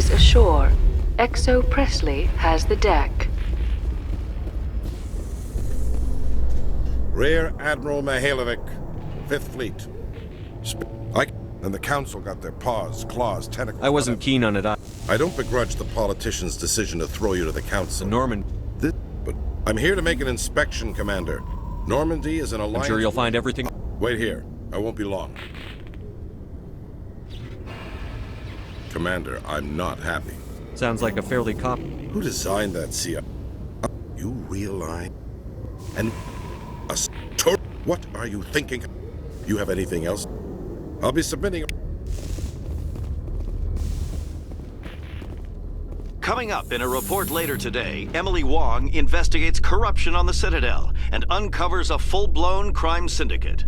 is ashore. XO Presley has the deck. Rear Admiral Mihailovic, 5th Fleet. And the Council got their paws, claws, tentacles. I wasn't keen on it. I don't begrudge the politicians' decision to throw you to the Council. Norman. But I'm here to make an inspection, Commander. Normandy is an alliance... I'm sure you'll find everything... Wait here. I won't be long. Commander, I'm not happy. Sounds like a fairly Who designed that CIA? You realize? And... What are you thinking? You have anything else? I'll be submitting... Coming up in a report later today, Emily Wong investigates corruption on the Citadel and uncovers a full-blown crime syndicate.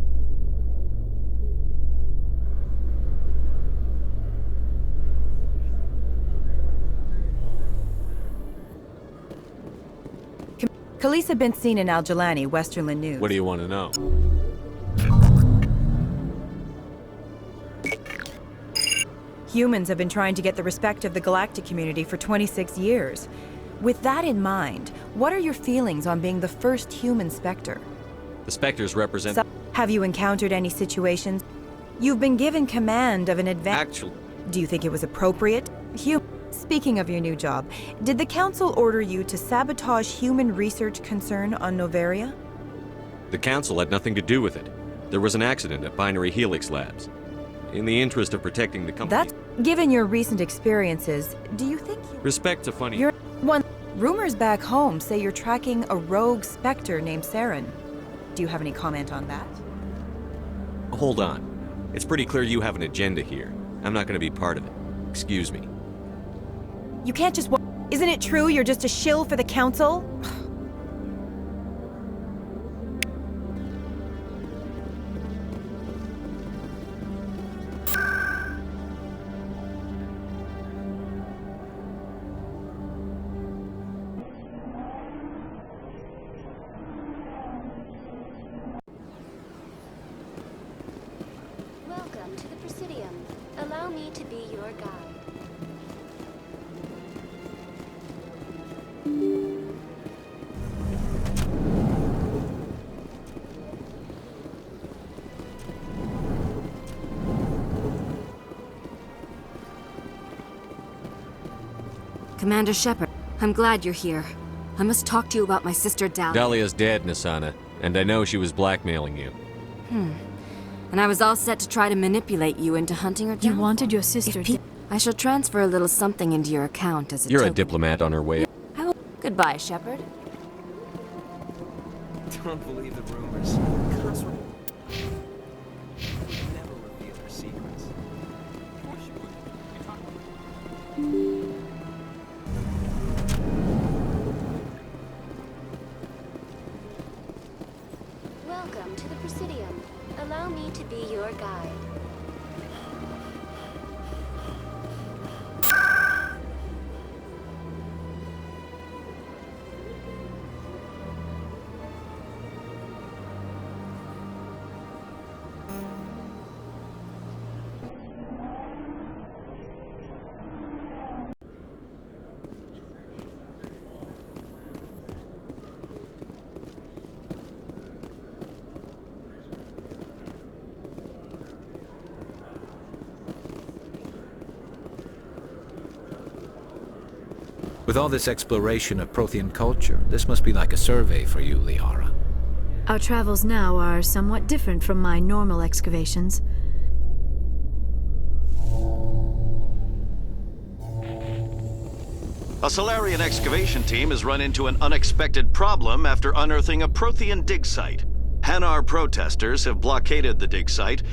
Khaleesa been seen in Al-Jalani, Westerland News. What do you want to know? Humans have been trying to get the respect of the galactic community for 26 years. With that in mind, what are your feelings on being the first human Spectre? The Spectres represent... Have you encountered any situations? You've been given command of an Actually... Do you think it was appropriate? Speaking of your new job, did the Council order you to sabotage human research concern on Noveria? The Council had nothing to do with it. There was an accident at Binary Helix Labs. In the interest of protecting the company... Given your recent experiences, do you think you... Respect's a funny... Rumors back home say you're tracking a rogue Spectre named Saren. Do you have any comment on that? Hold on. It's pretty clear you have an agenda here. I'm not going to be part of it. Excuse me. You can't just... Isn't it true you're just a shill for the Council? Welcome to the Presidium. Allow me to be your guide. Commander Shepard, I'm glad you're here. I must talk to you about my sister Dahlia. Dahlia's dead, Nasana, and I know she was blackmailing you. And I was all set to try to manipulate you into hunting her down. You wanted your sister to... I shall transfer a little something into your account as a You're token. a diplomat on her way. Goodbye, Shepard. Don't believe the rumors. Consort would never reveal her secrets. Of course you would. You talk about Welcome to the Presidium. Allow me to be your guide. With all this exploration of Prothean culture, this must be like a survey for you, Liara. Our travels now are somewhat different from my normal excavations. A Solarian excavation team has run into an unexpected problem after unearthing a Prothean dig site. Hanar protesters have blockaded the dig site.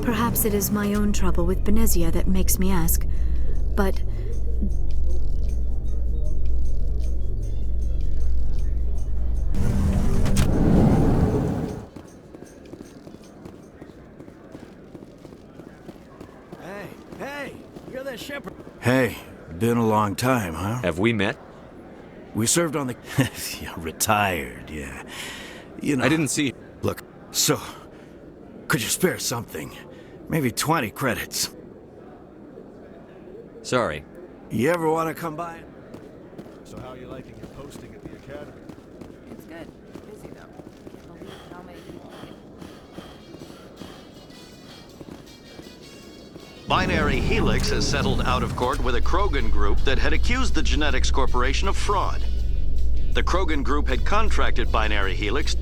Perhaps it is my own trouble with Benezia that makes me ask. but Hey, you're the Shepard. Hey, been a long time, huh? Have we met? We served on the... Yeah, retired, yeah. You know... I didn't see... Look, so... Could you spare something? Maybe 20 credits. Sorry. You ever want to come by? So how are you liking your posting at the academy? It's good. Busy though. Can't believe how many people. Binary Helix has settled out of court with a Krogan group that had accused the Genetics Corporation of fraud. The Krogan group had contracted Binary Helix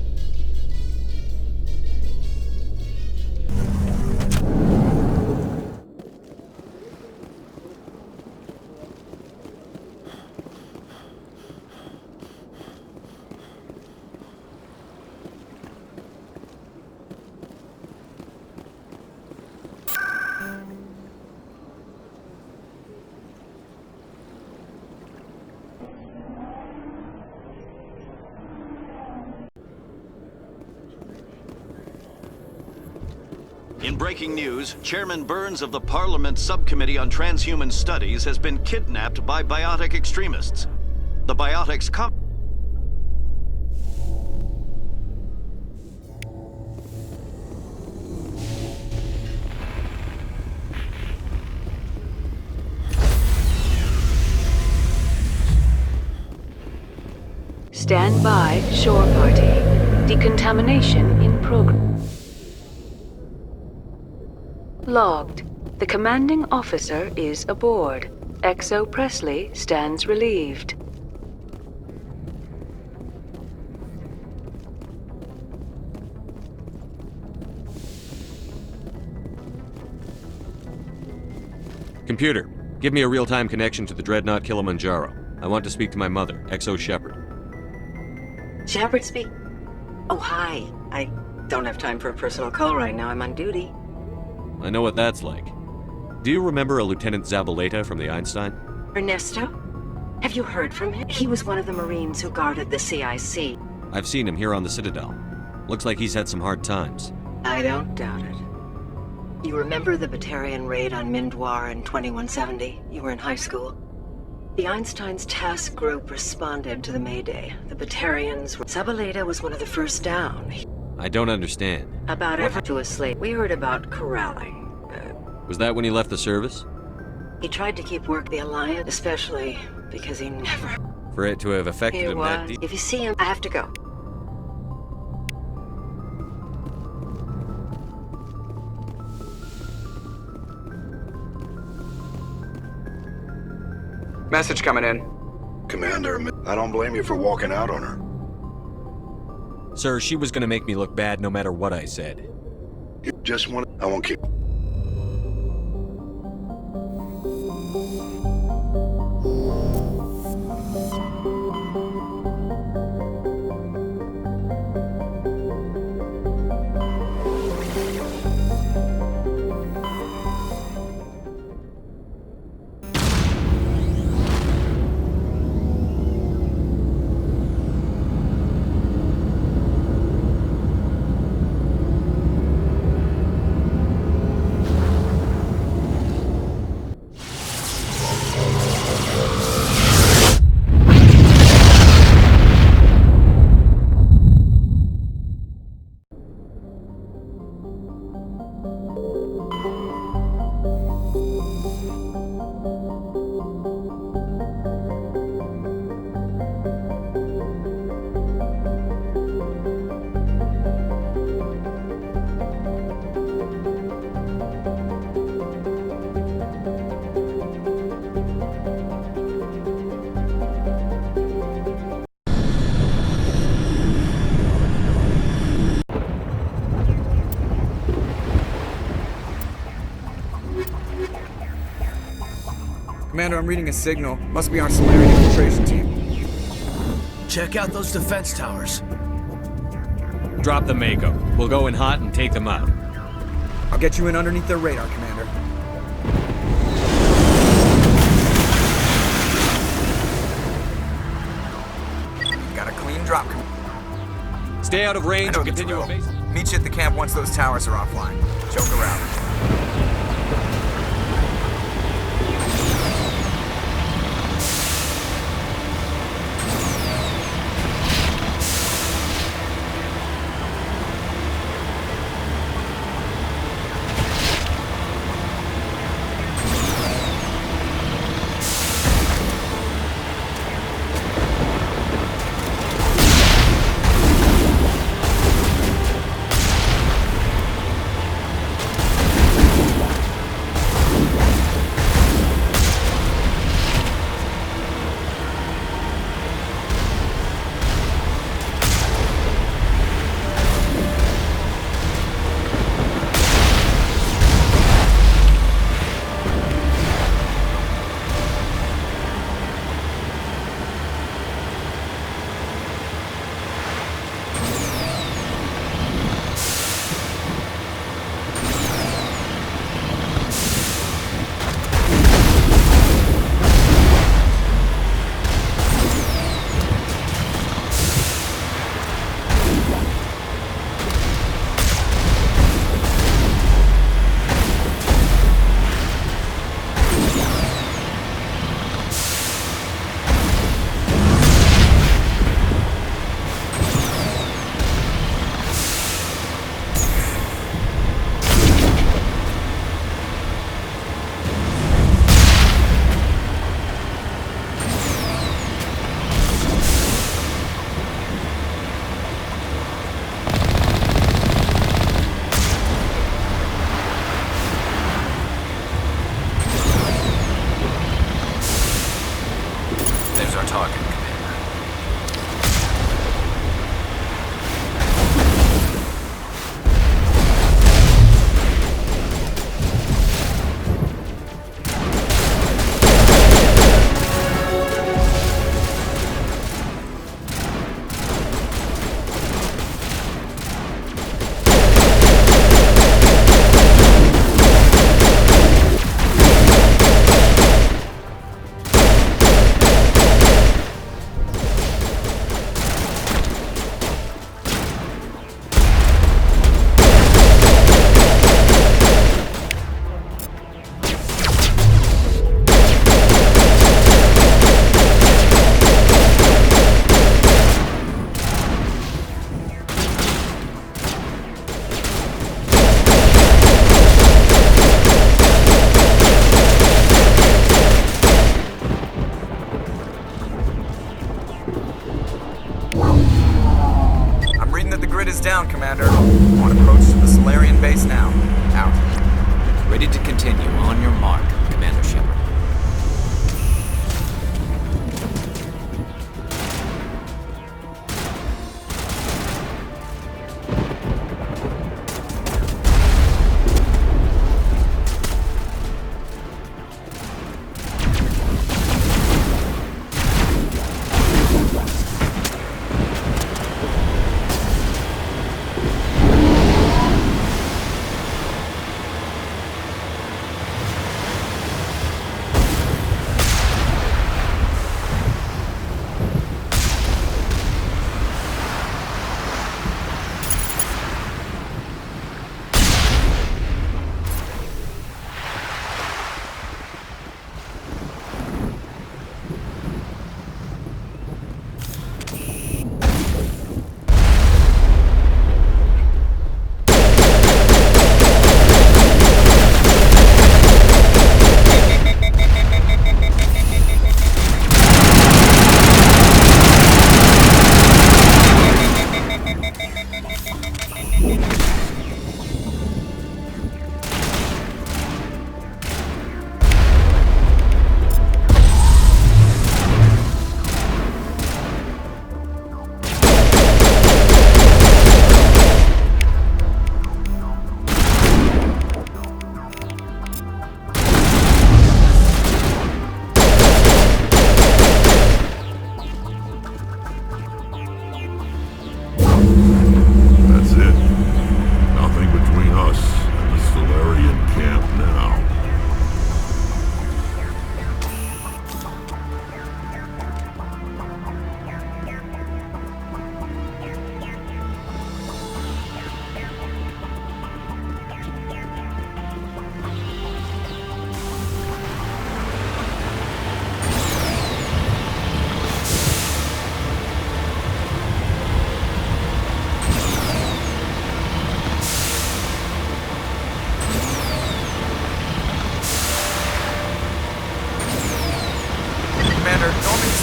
In breaking news, Chairman Burns of the Parliament Subcommittee on Transhuman Studies has been kidnapped by biotic extremists. The biotics Stand by, shore party. Decontamination in progress. Logged. The commanding officer is aboard. Exo Presley stands relieved. Computer, give me a real-time connection to the Dreadnought Kilimanjaro. I want to speak to my mother, Exo Shepard. Shepard speak? Oh, hi. I don't have time for a personal call right now. I'm on duty. I know what that's like. Do you remember a Lieutenant Zabaleta from the Einstein? Ernesto? Have you heard from him? He was one of the Marines who guarded the CIC. I've seen him here on the Citadel. Looks like he's had some hard times. I don't doubt it. You remember the Batarian raid on Mindwar in 2170? You were in high school. The Einstein's task group responded to the Mayday. The Batarians were... Zabaleta was one of the first down. I don't understand. About ever to a slave. We heard about corralling. Was that when he left the service? He tried to keep work the Alliance, especially because he never... For it to have affected He him that was. deep? If you see him, I have to go. Message coming in. Commander, I don't blame you for walking out on her. Sir, she was gonna make me look bad no matter what I said. You just want... I won't keep... Commander, I'm reading a signal. Must be our Solarian infiltration team. Check out those defense towers. Drop the Mako. We'll go in hot and take them out. I'll get you in underneath their radar, Commander. Stay out of range and continue evasive. Meet you at the camp once those towers are offline. Joke around.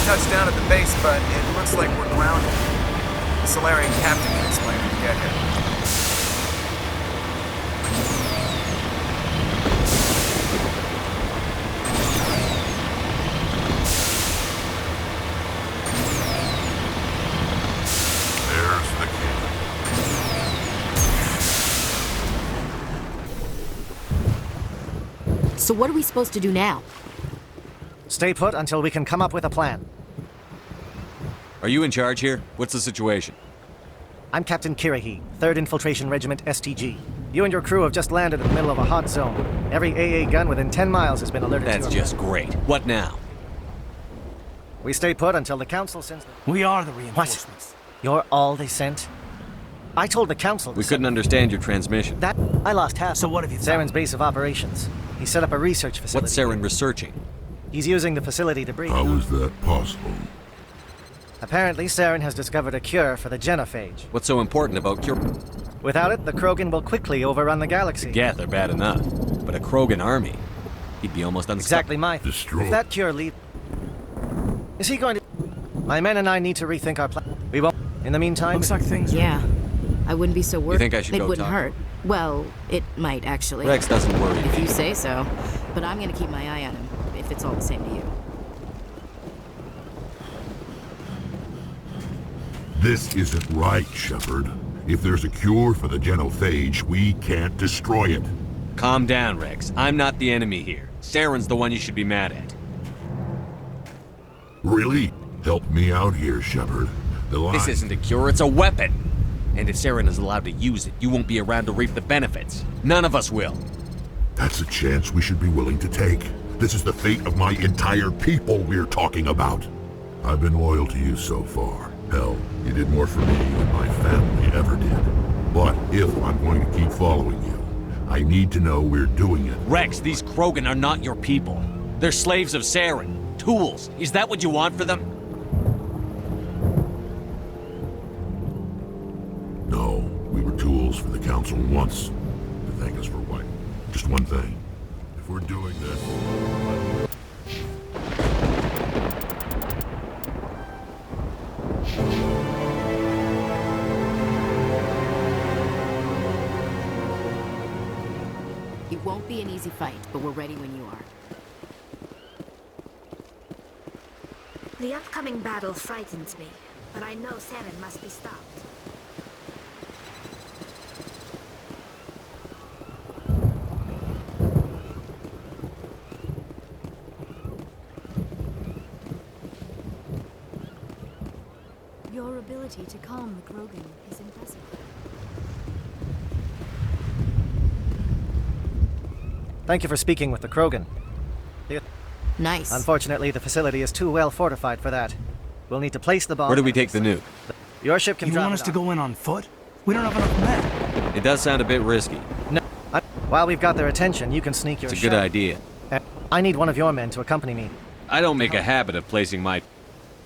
touched down at the base, but it looks like we're grounded. The Solarian captain can explain when we get here. There's the key. So what are we supposed to do now? Stay put until we can come up with a plan. Are you in charge here? What's the situation? I'm Captain Kirahi, 3rd Infiltration Regiment STG. You and your crew have just landed in the middle of a hot zone. Every AA gun within 10 miles has been alerted That's to your just great. What now? We stay put until the Council sends them. We are the reinforcements. What? You're all they sent? I told the Council... We couldn't understand your transmission. That... I lost half. So what have you found? Saren's base of operations. He set up a research facility. What's Saren researching? He's using the facility to breed. How is that possible? Apparently, Saren has discovered a cure for the genophage. What's so important about cure? Without it, the Krogan will quickly overrun the galaxy. The Geth are bad enough, but a Krogan army, he'd be almost unstoppable. Exactly my... Destroy. If that cure leads... Is he going to... My men and I need to rethink our plan. We won't... In the meantime... Looks like things are... Yeah. I wouldn't be so worried. You think I should It go wouldn't talk? hurt. Well, it might actually. Rex doesn't worry If me. you say so. But I'm gonna keep my eye on him, if it's all the same to you. This isn't right, Shepard. If there's a cure for the genophage, we can't destroy it. Calm down, Rex. I'm not the enemy here. Saren's the one you should be mad at. Really? Help me out here, Shepard. The line... This isn't a cure, it's a weapon! And if Saren is allowed to use it, you won't be around to reap the benefits. None of us will. That's a chance we should be willing to take. This is the fate of my entire people we're talking about. I've been loyal to you so far. Hell, you did more for me than my family ever did. But if I'm going to keep following you, I need to know we're doing it. Rex, these Krogan are not your people. They're slaves of Saren. Tools. Is that what you want for them? No, we were tools for the Council once. To thank us for what? Just one thing. If we're doing this... It won't be an easy fight, but we're ready when you are. The upcoming battle frightens me, but I know Saren must be stopped. Your ability to calm the Krogan is impressive. Thank you for speaking with the Krogan. Nice. Unfortunately, the facility is too well fortified for that. We'll need to place the bomb... Where do we take the nuke? Your ship can You drop want us to go in on foot? We don't have enough men. It does sound a bit risky. No. While we've got their attention, you can sneak your It's a good idea. I need one of your men to accompany me. I don't make a habit of placing my...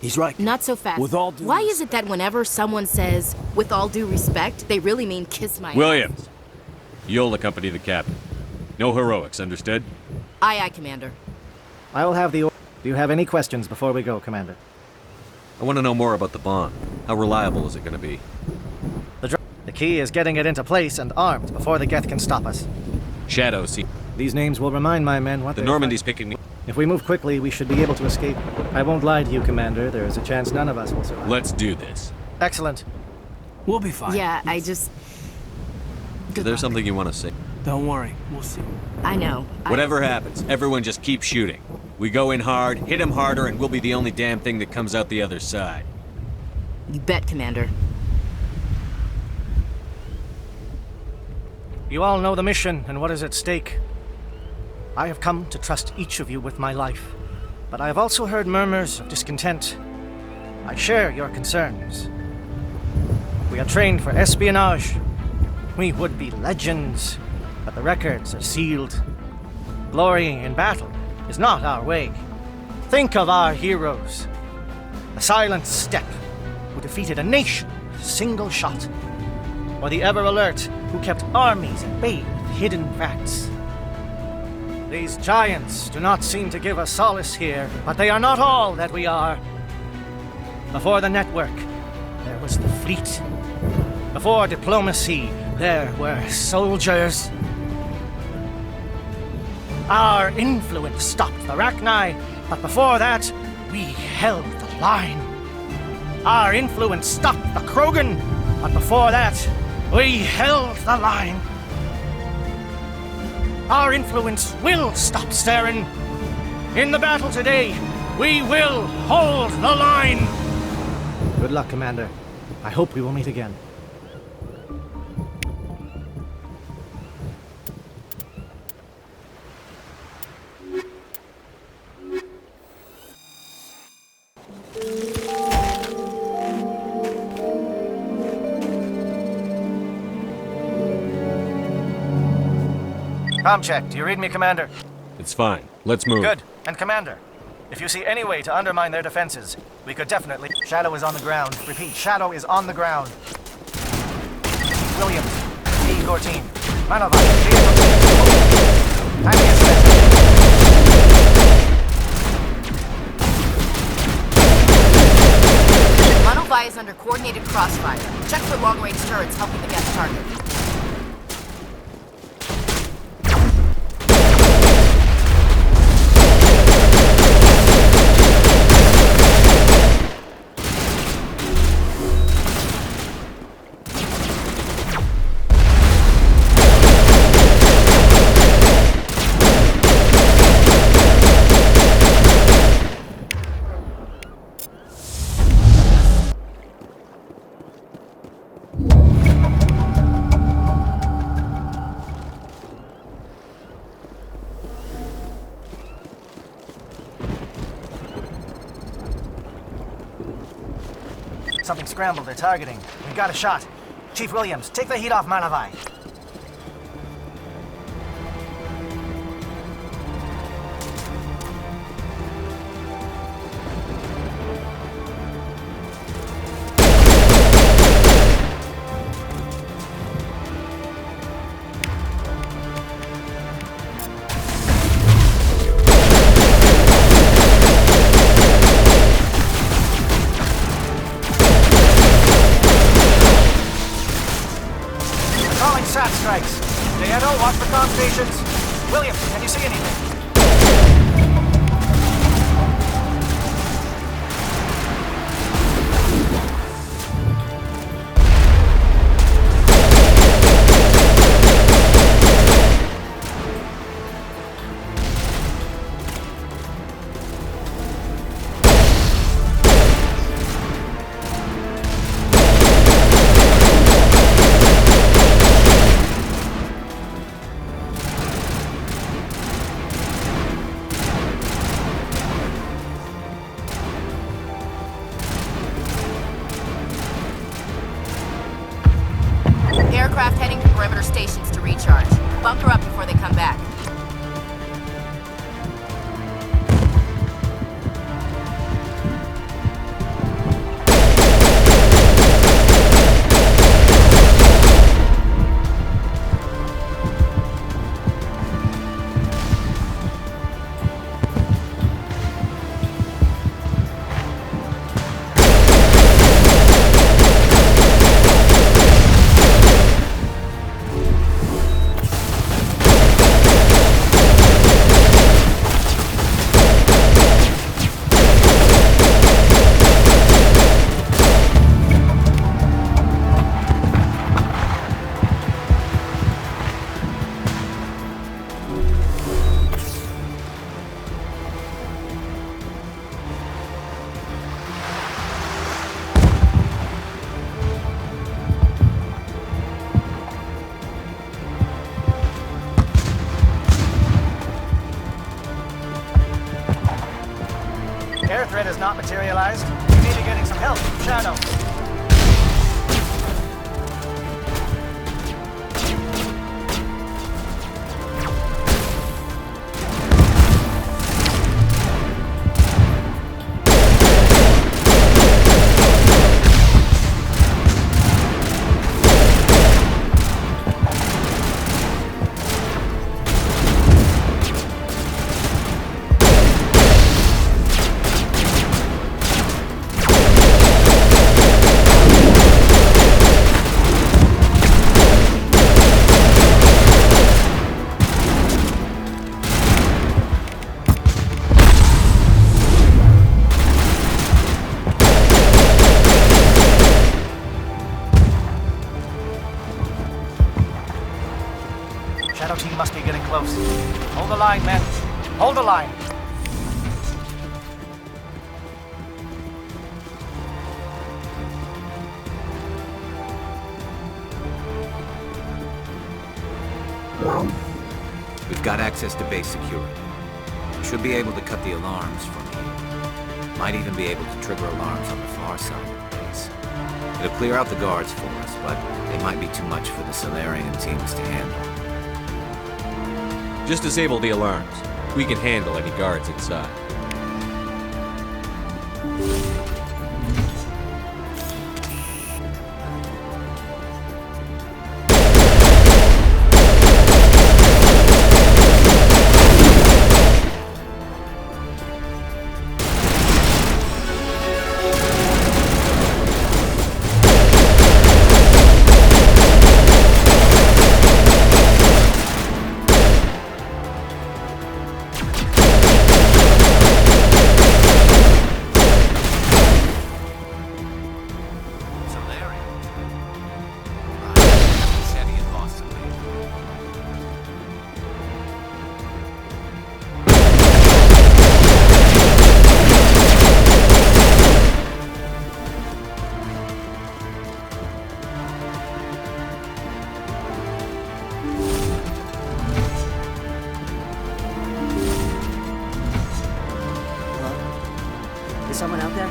He's right. Not so fast. With all due Why is it that whenever someone says, with all due respect, they really mean kiss my Williams, you'll accompany the captain. No heroics, understood? Aye, aye, Commander. I will have the... Do you have any questions before we go, Commander? I want to know more about the bomb. How reliable is it going to be? The key is getting it into place and armed before the Geth can stop us. Shadow, see... These names will remind my men what The Normandy's picking me... If we move quickly, we should be able to escape. I won't lie to you, Commander. There is a chance none of us will survive. Let's do this. Excellent. We'll be fine. Yeah, I just... Is there something you want to say? Don't worry. We'll see. I know. Whatever happens, everyone just keep shooting. We go in hard, hit him harder, and we'll be the only damn thing that comes out the other side. You bet, Commander. You all know the mission and what is at stake. I have come to trust each of you with my life, but I have also heard murmurs of discontent. I share your concerns. We are trained for espionage. We would be legends, but the records are sealed. Glory in battle is not our way. Think of our heroes. The silent step who defeated a nation with a single shot. Or the ever-alert who kept armies at bay with hidden facts. These giants do not seem to give us solace here, but they are not all that we are. Before the network, there was the fleet. Before diplomacy, there were soldiers. Our influence stopped the Rachni, but before that, we held the line. Our influence stopped the Krogan, but before that, we held the line. Our influence will stop Saren. In the battle today, we will hold the line. Good luck, Commander. I hope we will meet again. Com check. Do you read me, Commander? It's fine. Let's move. Good. And Commander, if you see any way to undermine their defenses, we could definitely... Shadow is on the ground. Repeat, Shadow is on the ground. Williams, D-14. Manovan, D-14. Timely is set. Manovan is under coordinated crossfire. Check for long-range turrets helping the guest target. Something scrambled. They're targeting. We got a shot. Chief Williams, take the heat off Manavai. SAT strikes. Deanno, watch for comm stations. Williams, can you see anything? Aircraft heading to perimeter stations to recharge. Bunker up before they come back. Air threat has not materialized. We may be getting some help from Shadow. close. Hold the line, men. Hold the line. We've got access to base security. We should be able to cut the alarms from here. Might even be able to trigger alarms on the far side of the base. It'll clear out the guards for us, but they might be too much for the Solarian teams to handle. Just disable the alarms. We can handle any guards inside. Is someone out there?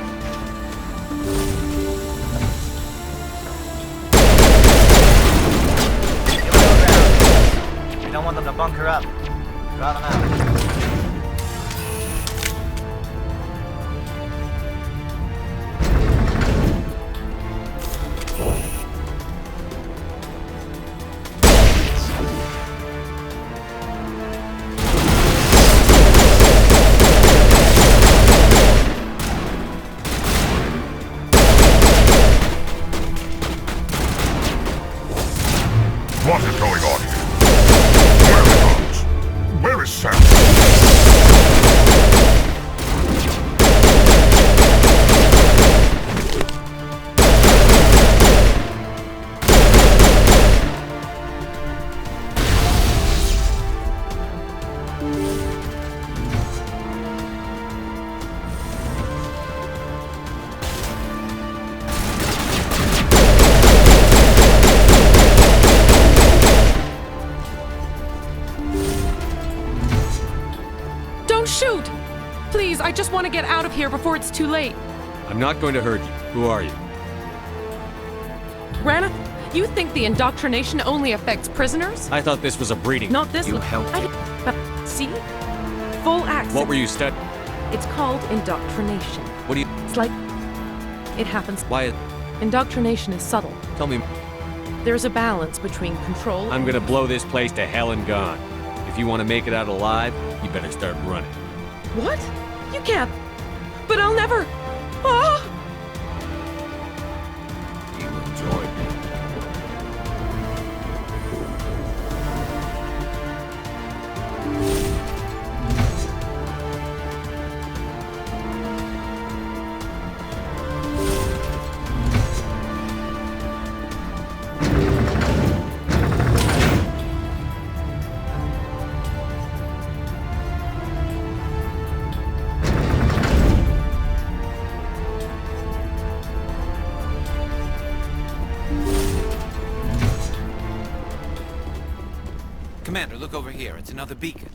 Get low down. We don't want them to bunker up. Draw them out. What is going on here? Where are the guards? Where is Sam? Shoot! Please, I just want to get out of here before it's too late. I'm not going to hurt you. Who are you? Raneth, you think the indoctrination only affects prisoners? I thought this was a breeding. Not this You one. helped me. But see? Full access. What were you studying? It's called indoctrination. What do you... It's like... It happens... Why... Indoctrination is subtle. Tell me... There's a balance between control I'm gonna blow this place to hell and gone. If you want to make it out alive, you better start running. What? You can't... But I'll never... Ah! You enjoyed me. Commander, look over here. It's another beacon.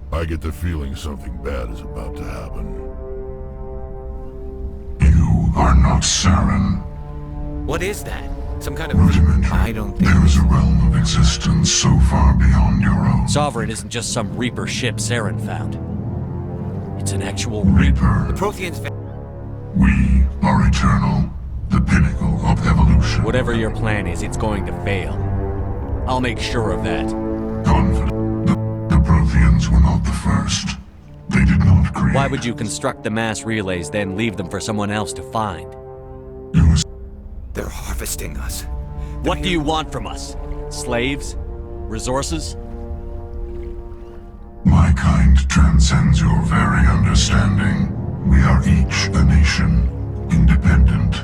I get the feeling something bad is about to happen. You are not Saren. What is that? Some kind of... Rudimentary. I don't think... There is a realm of existence so far beyond your own. Sovereign isn't just some Reaper ship Saren found. It's an actual Reaper. The Protheans... We are eternal, the pinnacle of evolution. Whatever your plan is, it's going to fail. I'll make sure of that. Confident. The Protheans were not the first. They did not create... Why would you construct the mass relays, then leave them for someone else to find? They're harvesting us. What do you want from us? Slaves? Resources? My kind transcends your very understanding. We are each a nation, independent,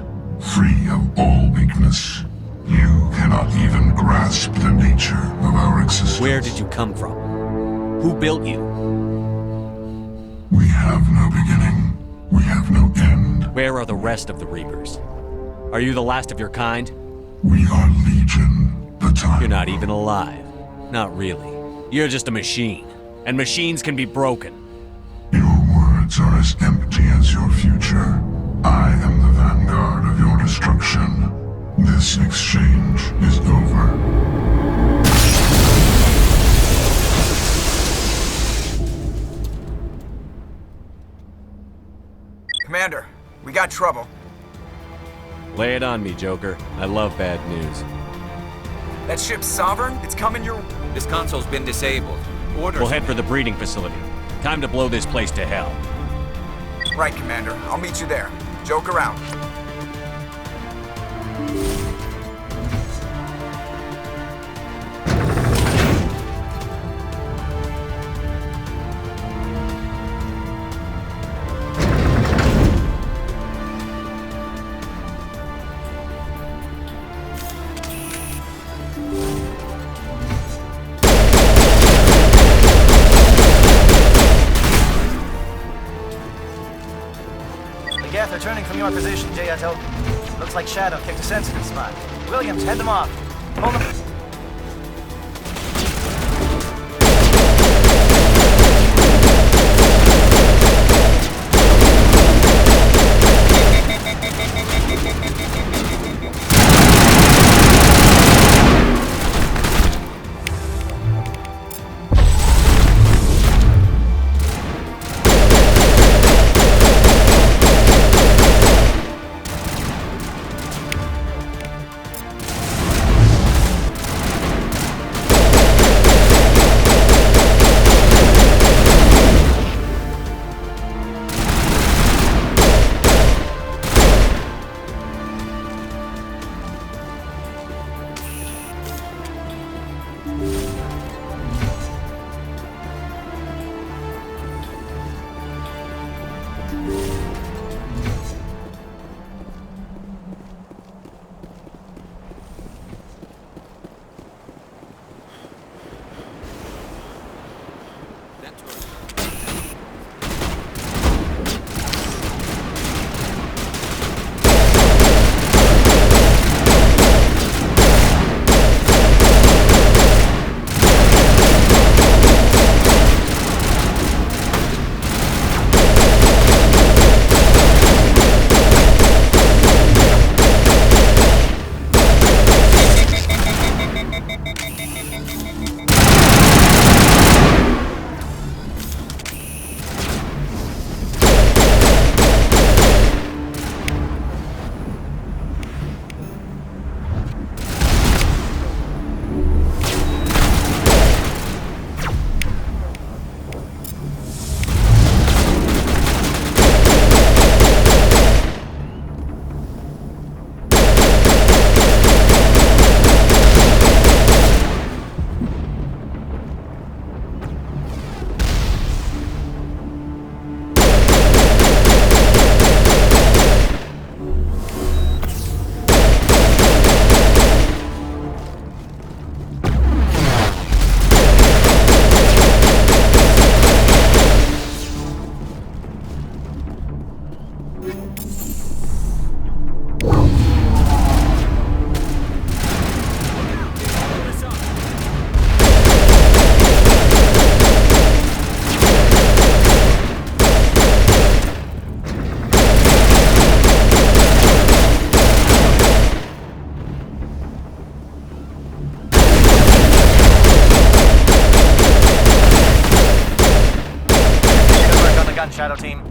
free of all weakness. You cannot even grasp the nature of our existence. Where did you come from? Who built you? We have no beginning. We have no end. Where are the rest of the Reapers? Are you the last of your kind? We are Legion, the time... You're not even alive. Not really. You're just a machine. And machines can be broken. Your words are as empty as your future. I am the vanguard of your destruction. This exchange is over. Commander, we got trouble. Lay it on me, Joker. I love bad news. That ship's Sovereign? It's coming your... This console's been disabled. Orders... We'll head for the breeding facility. Time to blow this place to hell. Right, Commander. I'll meet you there. Joker out. Geth, returning from your position, Jayato. Looks like Shadow kicked a sensitive spot. Williams, head them off. Hold them.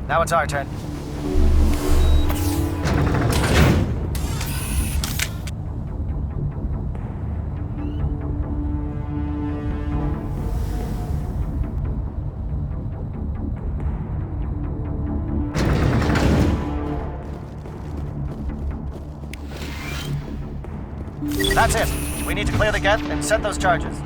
Now it's our turn. That's it. We need to clear the gate and set those charges.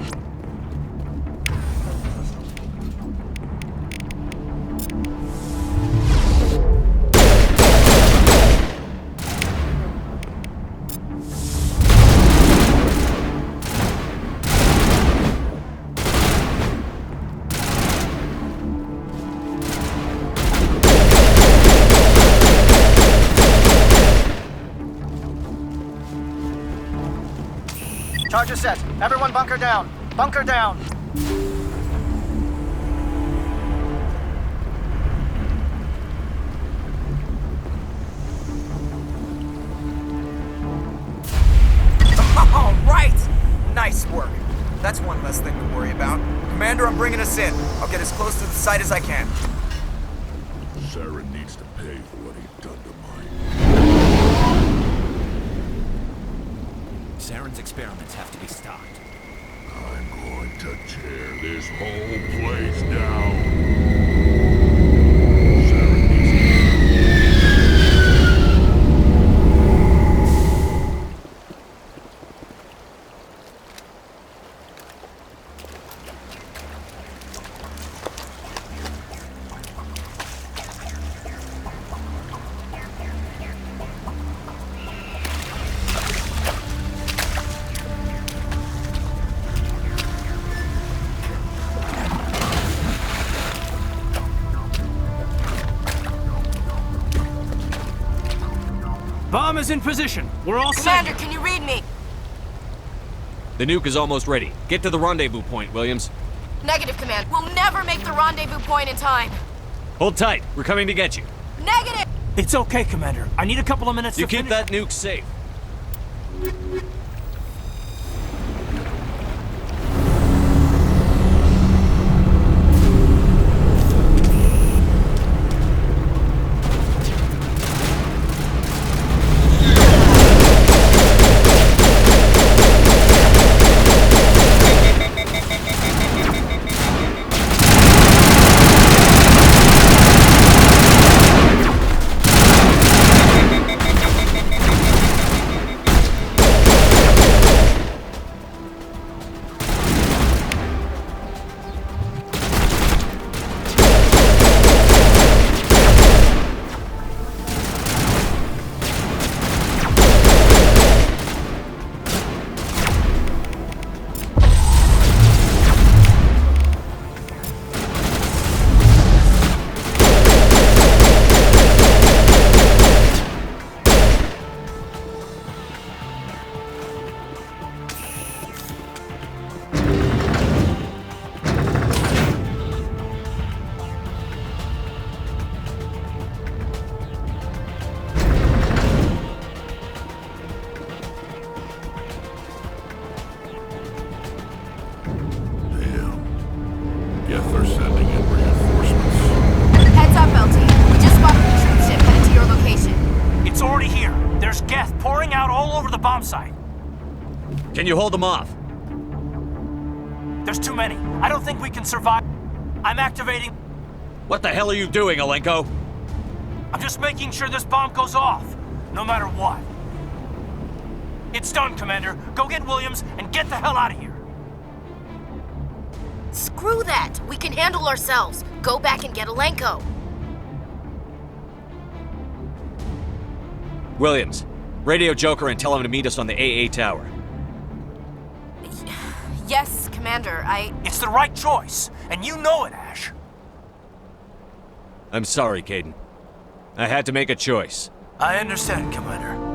Charges set. Everyone bunker down. Bunker down. All right! Nice work. That's one less thing to worry about. Commander, I'm bringing us in. I'll get as close to the site as I can. Saren needs to pay for what he's done to mine. Saren's experiments have to be stopped. I'm going to tear this whole place down. Bomb is in position. We're all set. Commander, can you read me? The nuke is almost ready. Get to the rendezvous point, Williams. Negative, Command. We'll never make the rendezvous point in time. Hold tight. We're coming to get you. Negative! It's okay, Commander. I need a couple of minutes You to keep finish. that nuke safe. Guess they're sending in reinforcements. Heads up, LT. We just spotted the troop ship headed to your location. It's already here. There's gas pouring out all over the bomb site. Can you hold them off? There's too many. I don't think we can survive. I'm activating... What the hell are you doing, Alenko? I'm just making sure this bomb goes off, no matter what. It's done, Commander. Go get Williams and get the hell out of here. Screw that! We can handle ourselves. Go back and get Alenko. Williams, radio Joker and tell him to meet us on the AA tower. Yes, Commander, It's the right choice, and you know it, Ash. I'm sorry, Caden. I had to make a choice. I understand, Commander.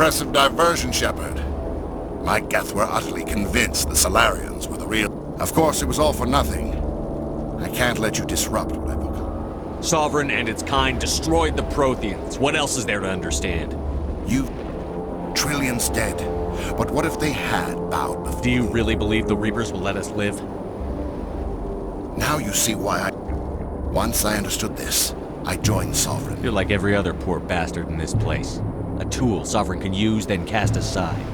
impressive diversion, Shepard. My Geth were utterly convinced the Solarians were the real... Of course, it was all for nothing. I can't let you disrupt what I've become. Sovereign and its kind destroyed the Protheans. What else is there to understand? Trillions dead. But what if they had bowed before... Do you really believe the Reapers will let us live? Now you see why I... Once I understood this, I joined Sovereign. You're like every other poor bastard in this place. A tool Sovereign can use, then cast aside.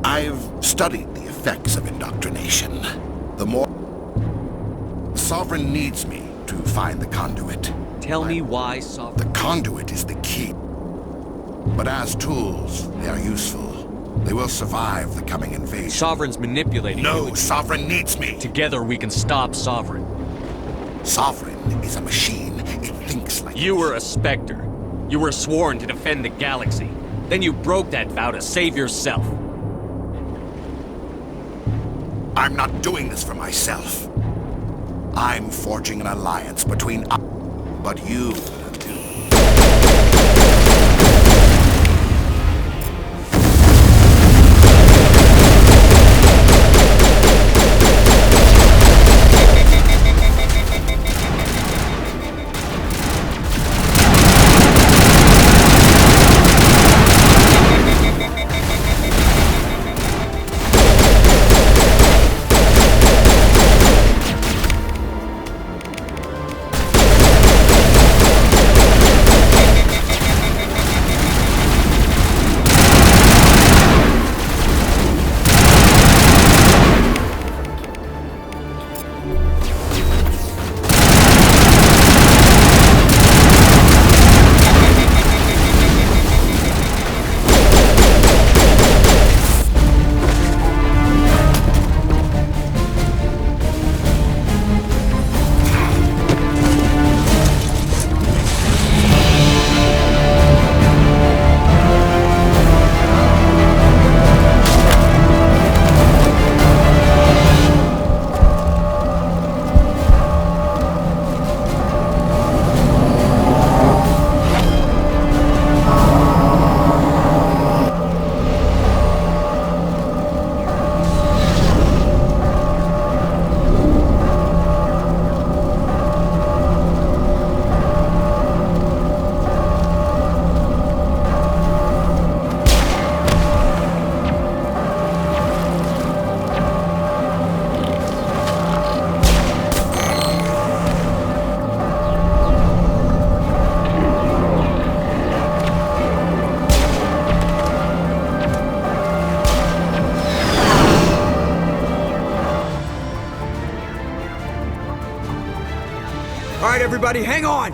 I've studied the effects of indoctrination. The more... Sovereign needs me to find the conduit. Tell me why Sovereign... The conduit is the key. But as tools, they are useful. They will survive the coming invasion. Sovereign's manipulating you. No, Sovereign needs me. Together we can stop Sovereign. Sovereign is a machine. It thinks like... You were a Spectre. You were sworn to defend the galaxy. Then you broke that vow to save yourself. I'm not doing this for myself. I'm forging an alliance between us. But you... All right, everybody, hang on!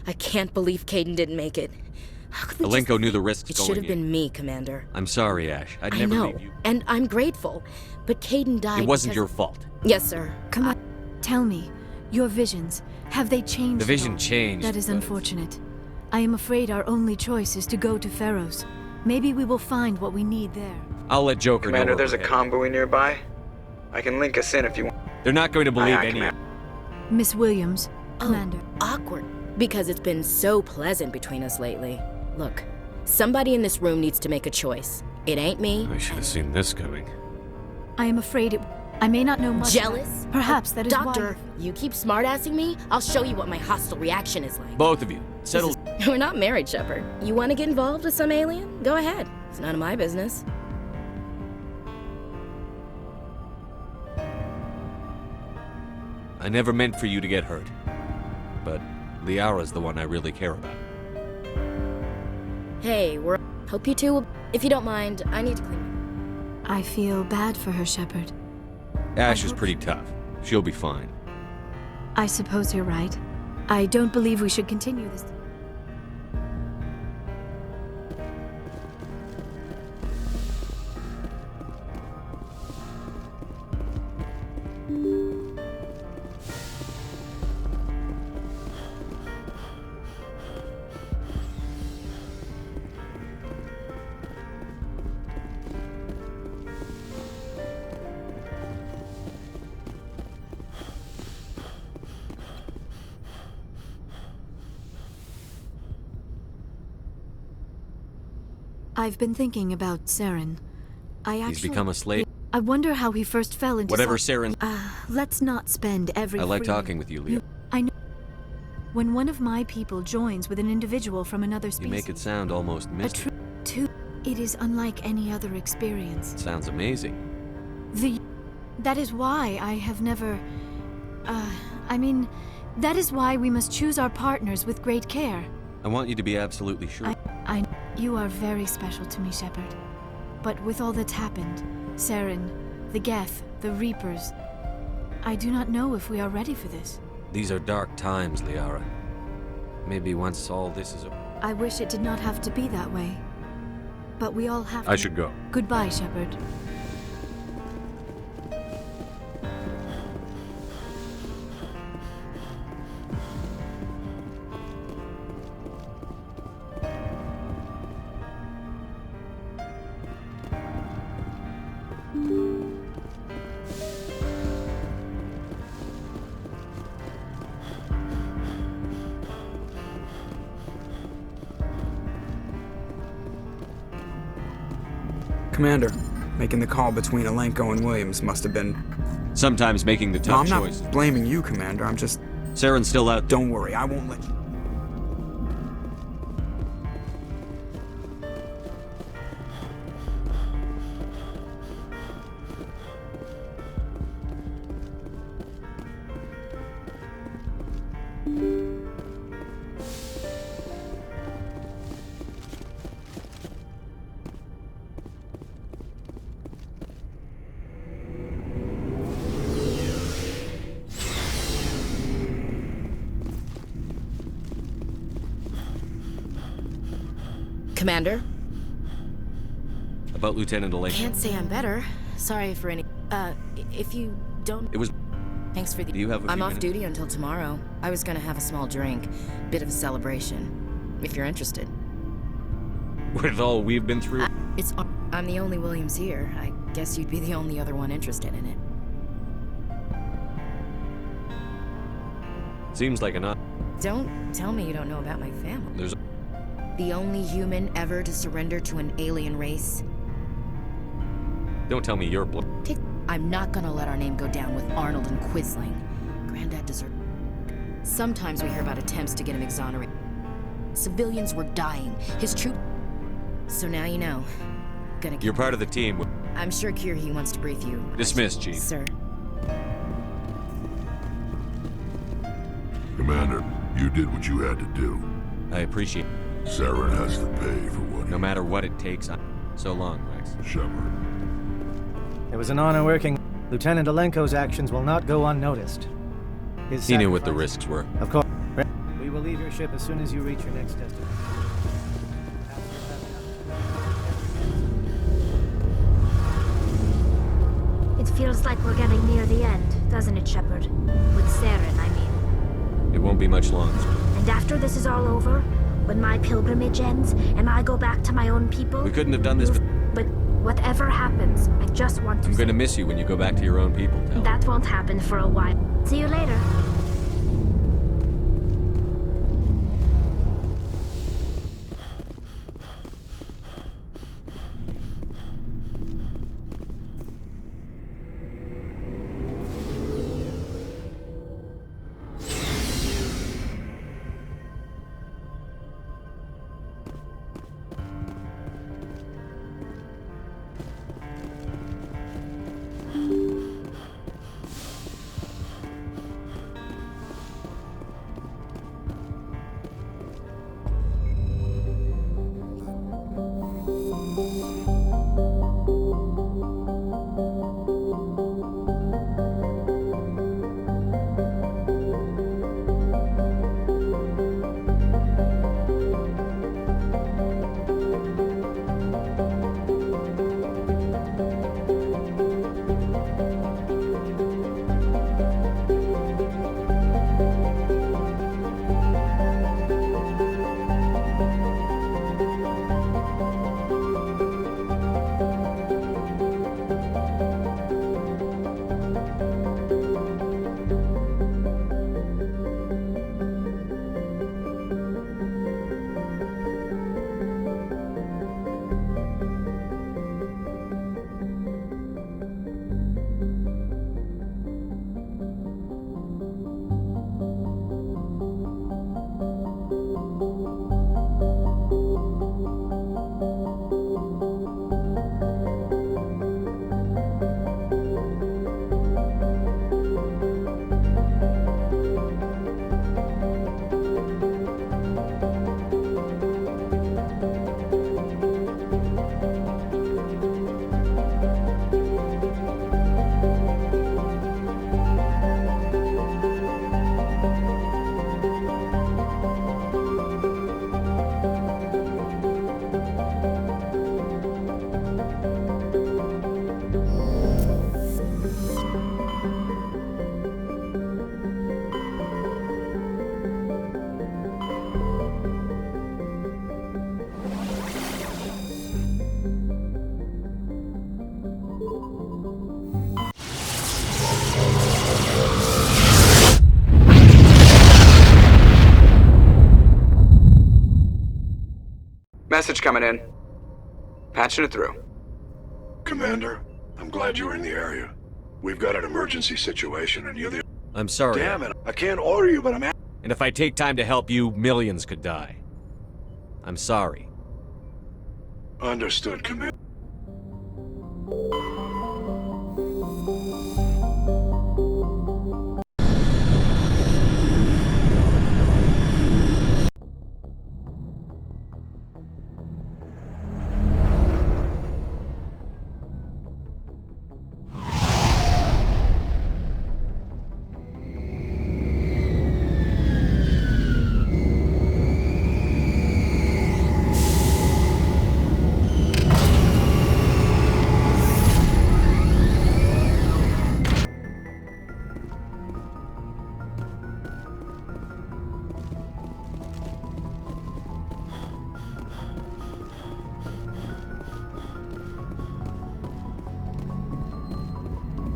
I can't believe Caden didn't make it. How could they Alenko knew the risks It going should have in. been me, Commander. I'm sorry, Ash. I'd I never know, leave you. and I'm grateful. But Caden died It wasn't because- your fault. Yes, sir. Come on, tell me, your visions, have they changed? The vision at all? changed, That is but- unfortunate. I am afraid our only choice is to go to Pharaoh's. Maybe we will find what we need there. I'll let Joker know. Commander, where there's a we're headed. convoy nearby. I can link us in if you want. They're not going to believe Aye, aye, any of Commander. Miss Williams, Commander. Awkward. Because it's been so pleasant between us lately. Look, somebody in this room needs to make a choice. It ain't me. I should have seen this coming. I am afraid I may not know much. Jealous? Perhaps that is why. Doctor, you keep smartassing me, I'll show you what my hostile reaction is like. Both of you, settle. We're not married, Shepard. You want to get involved with some alien? Go ahead. It's none of my business. I never meant for you to get hurt. But Liara's the one I really care about. Hey, hope you two will... If you don't mind, I need to clean. I feel bad for her, Shepard. Ash is pretty tough. She'll be fine. I suppose you're right. I don't believe we should continue this. I've been thinking about Saren. He's become a slave. I wonder how he first fell into Whatever Saren... let's not spend every I like free talking with you, Leo. I know. When one of my people joins with an individual from another species... You make it sound almost mystic. It is unlike any other experience. Sounds amazing. That is why I have never... that is why we must choose our partners with great care. I want you to be absolutely sure. You are very special to me, Shepard. But with all that's happened, Saren, the Geth, the Reapers, I do not know if we are ready for this. These are dark times, Liara. Maybe once all this is over. I wish it did not have to be that way. But we all have to. I should go. Goodbye, Shepard. Commander, making the call between Alenko and Williams must have been... Sometimes making the tough no, I'm choice. not blaming you, Commander. I'm just... Saren's still out. Don't worry, I won't let you... Commander? About Lieutenant Alenko. Can't say I'm better. Sorry for any... if you don't... It was... Thanks for the... Do you have a I'm few off minutes? duty until tomorrow. I was gonna have a small drink. Bit of a celebration. If you're interested. With all we've been through? I'm the only Williams here. I guess you'd be the only other one interested in it. Seems like an... Don't tell me you don't know about my family. There's... The only human ever to surrender to an alien race. Don't tell me you're I'm not gonna let our name go down with Arnold and Quisling. Granddad deserved... Sometimes we hear about attempts to get him exonerated. Civilians were dying. His troop... So now you know. You're part of the team. I'm sure Kirhi wants to brief you. Dismissed, Chief. Sir. Commander, you did what you had to do. I appreciate... Saren has to pay for what No matter what it takes, So long, Rex. Shepard. It was an honor working. Lieutenant Alenko's actions will not go unnoticed. He knew what the risks were. Of course. We will leave your ship as soon as you reach your next destination. It feels like we're getting near the end, doesn't it, Shepard? With Saren, I mean. It won't be much longer. And after this is all over, when my pilgrimage ends, and I go back to my own people... We couldn't have done this... But whatever happens, I just want to... I'm gonna miss you when you go back to your own people, Tal. That won't happen for a while. See you later. Message coming in. Patching it through. Commander, I'm glad you were in the area. We've got an emergency situation and you're the... I'm sorry. Damn it, I can't order you, but I'm... And if I take time to help you, millions could die. I'm sorry. Understood, Commander.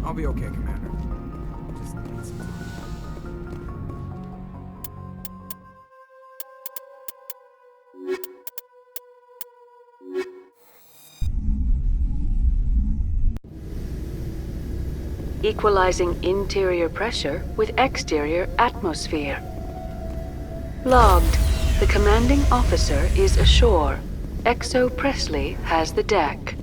I'll be okay, Commander. Just need some time. Equalizing interior pressure with exterior atmosphere. Logged. The commanding officer is ashore. Exo Presley has the deck.